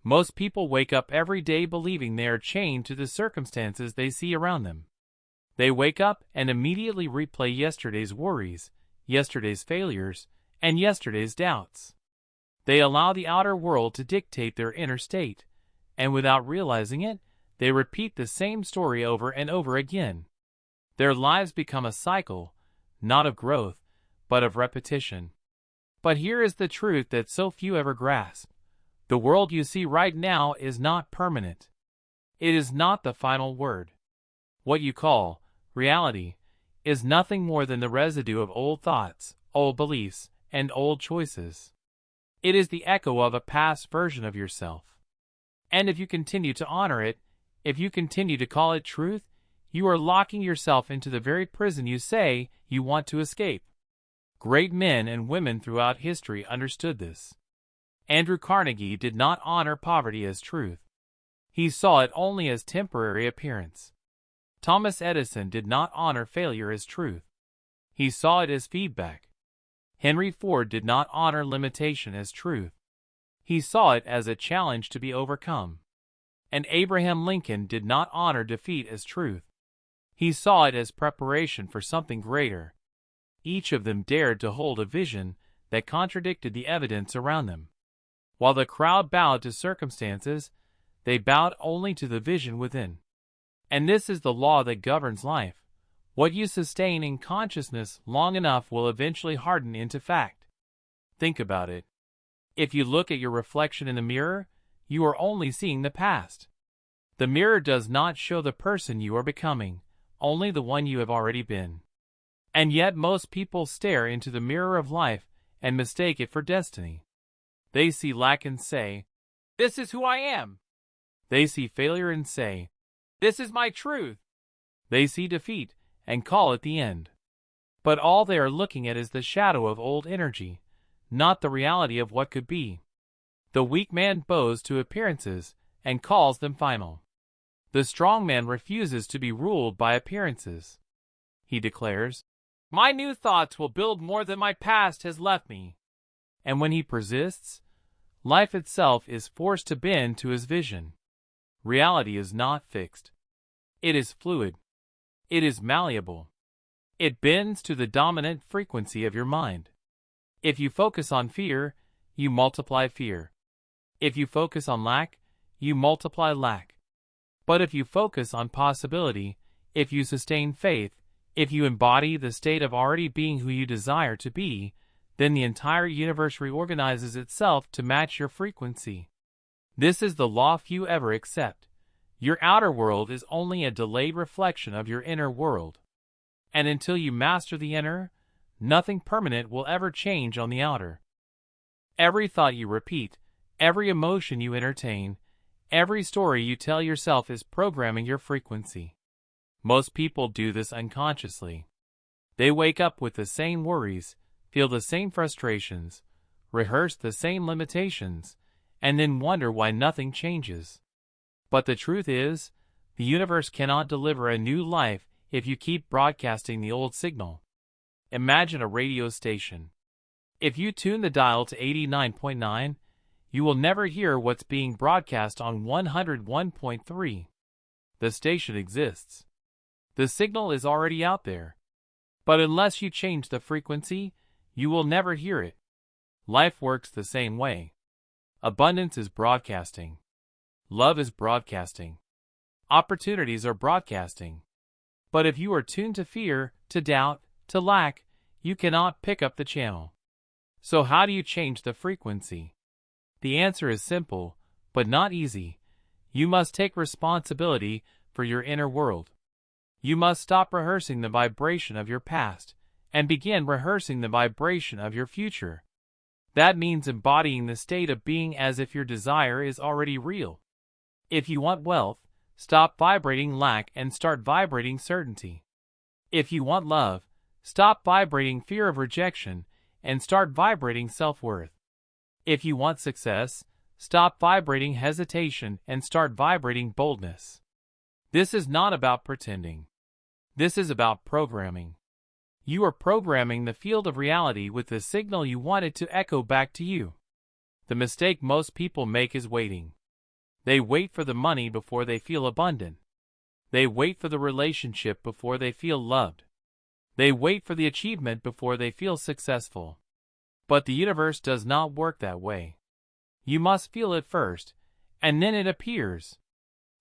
Most people wake up every day believing they are chained to the circumstances they see around them. They wake up and immediately replay yesterday's worries, yesterday's failures, and yesterday's doubts. They allow the outer world to dictate their inner state, and without realizing it, they repeat the same story over and over again. Their lives become a cycle, not of growth, but of repetition. But here is the truth that so few ever grasp. The world you see right now is not permanent. It is not the final word. What you call reality is nothing more than the residue of old thoughts, old beliefs, and old choices. It is the echo of a past version of yourself. And if you continue to honor it, if you continue to call it truth, you are locking yourself into the very prison you say you want to escape. Great men and women throughout history understood this. Andrew Carnegie did not honor poverty as truth. He saw it only as temporary appearance. Thomas Edison did not honor failure as truth. He saw it as feedback. Henry Ford did not honor limitation as truth. He saw it as a challenge to be overcome. And Abraham Lincoln did not honor defeat as truth. He saw it as preparation for something greater. Each of them dared to hold a vision that contradicted the evidence around them. While the crowd bowed to circumstances, they bowed only to the vision within. And this is the law that governs life. What you sustain in consciousness long enough will eventually harden into fact. Think about it. If you look at your reflection in the mirror, you are only seeing the past. The mirror does not show the person you are becoming, only the one you have already been. And yet most people stare into the mirror of life and mistake it for destiny. They see lack and say, "This is who I am." They see failure and say, "This is my truth." They see defeat and call it the end. But all they are looking at is the shadow of old energy, not the reality of what could be. The weak man bows to appearances and calls them final. The strong man refuses to be ruled by appearances. He declares, "My new thoughts will build more than my past has left me." And when he persists, life itself is forced to bend to his vision. Reality is not fixed. It is fluid. It is malleable. It bends to the dominant frequency of your mind. If you focus on fear, you multiply fear. If you focus on lack, you multiply lack. But if you focus on possibility, if you sustain faith, if you embody the state of already being who you desire to be, then the entire universe reorganizes itself to match your frequency. This is the law few ever accept. Your outer world is only a delayed reflection of your inner world. And until you master the inner, nothing permanent will ever change on the outer. Every thought you repeat, every emotion you entertain, every story you tell yourself is programming your frequency. Most people do this unconsciously. They wake up with the same worries, feel the same frustrations, rehearse the same limitations, and then wonder why nothing changes. But the truth is, the universe cannot deliver a new life if you keep broadcasting the old signal. Imagine a radio station. If you tune the dial to 89.9, you will never hear what's being broadcast on 101.3. The station exists. The signal is already out there. But unless you change the frequency, you will never hear it. Life works the same way. Abundance is broadcasting. Love is broadcasting. Opportunities are broadcasting. But if you are tuned to fear, to doubt, to lack, you cannot pick up the channel. So how do you change the frequency? The answer is simple, but not easy. You must take responsibility for your inner world. You must stop rehearsing the vibration of your past and begin rehearsing the vibration of your future. That means embodying the state of being as if your desire is already real. If you want wealth, stop vibrating lack and start vibrating certainty. If you want love, stop vibrating fear of rejection and start vibrating self-worth. If you want success, stop vibrating hesitation and start vibrating boldness. This is not about pretending. This is about programming. You are programming the field of reality with the signal you want it to echo back to you. The mistake most people make is waiting. They wait for the money before they feel abundant. They wait for the relationship before they feel loved. They wait for the achievement before they feel successful. But the universe does not work that way. You must feel it first, and then it appears.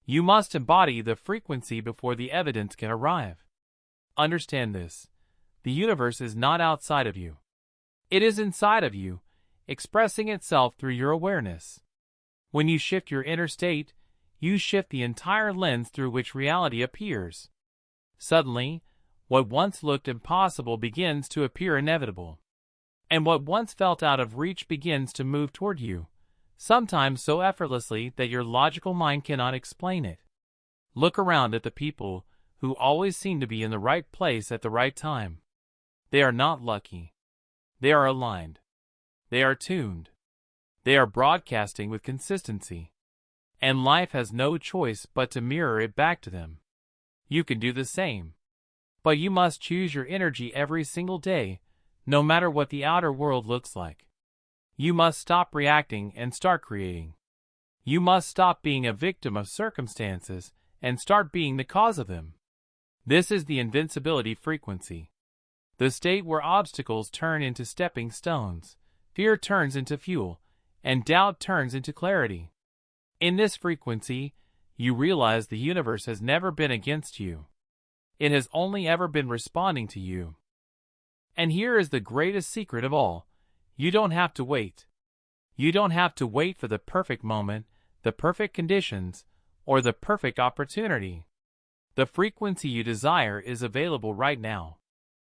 You must embody the frequency before the evidence can arrive. Understand this. The universe is not outside of you. It is inside of you, expressing itself through your awareness. When you shift your inner state, you shift the entire lens through which reality appears. Suddenly, what once looked impossible begins to appear inevitable. And what once felt out of reach begins to move toward you, sometimes so effortlessly that your logical mind cannot explain it. Look around at the people who always seem to be in the right place at the right time. They are not lucky. They are aligned. They are tuned. They are broadcasting with consistency. And life has no choice but to mirror it back to them. You can do the same. But you must choose your energy every single day, no matter what the outer world looks like. You must stop reacting and start creating. You must stop being a victim of circumstances and start being the cause of them. This is the invincibility frequency. The state where obstacles turn into stepping stones, fear turns into fuel, and doubt turns into clarity. In this frequency, you realize the universe has never been against you. It has only ever been responding to you. And here is the greatest secret of all. You don't have to wait. You don't have to wait for the perfect moment, the perfect conditions, or the perfect opportunity. The frequency you desire is available right now.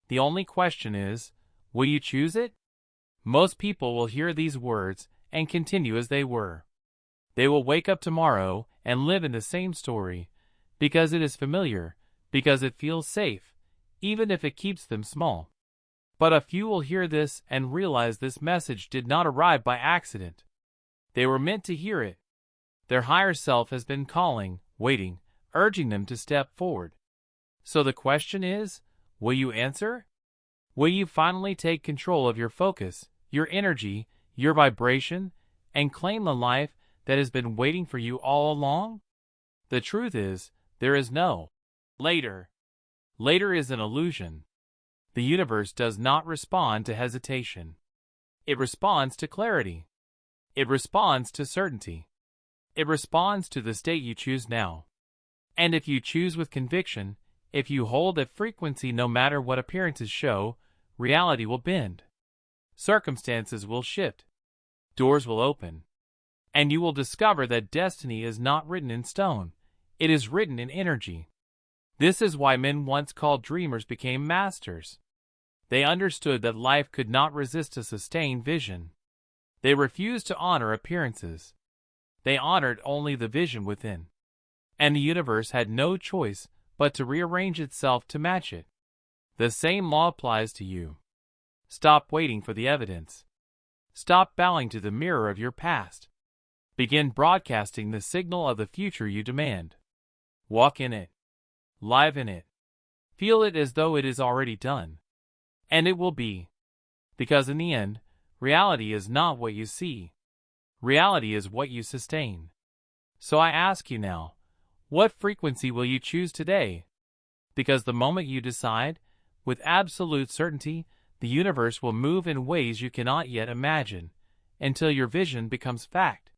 The only question is, will you choose it? Most people will hear these words and continue as they were. They will wake up tomorrow and live in the same story, because it is familiar, because it feels safe, even if it keeps them small. But a few will hear this and realize this message did not arrive by accident. They were meant to hear it. Their higher self has been calling, waiting, urging them to step forward. So the question is, will you answer? Will you finally take control of your focus, your energy, your vibration, and claim the life that has been waiting for you all along? The truth is, there is no later. Later is an illusion. The universe does not respond to hesitation. It responds to clarity. It responds to certainty. It responds to the state you choose now. And if you choose with conviction, if you hold that frequency no matter what appearances show, reality will bend. Circumstances will shift. Doors will open. And you will discover that destiny is not written in stone. It is written in energy. This is why men once called dreamers became masters. They understood that life could not resist a sustained vision. They refused to honor appearances. They honored only the vision within. And the universe had no choice but to rearrange itself to match it. The same law applies to you. Stop waiting for the evidence. Stop bowing to the mirror of your past. Begin broadcasting the signal of the future you demand. Walk in it. Live in it. Feel it as though it is already done. And it will be. Because in the end, reality is not what you see. Reality is what you sustain. So I ask you now, what frequency will you choose today? Because the moment you decide, with absolute certainty, the universe will move in ways you cannot yet imagine, until your vision becomes fact.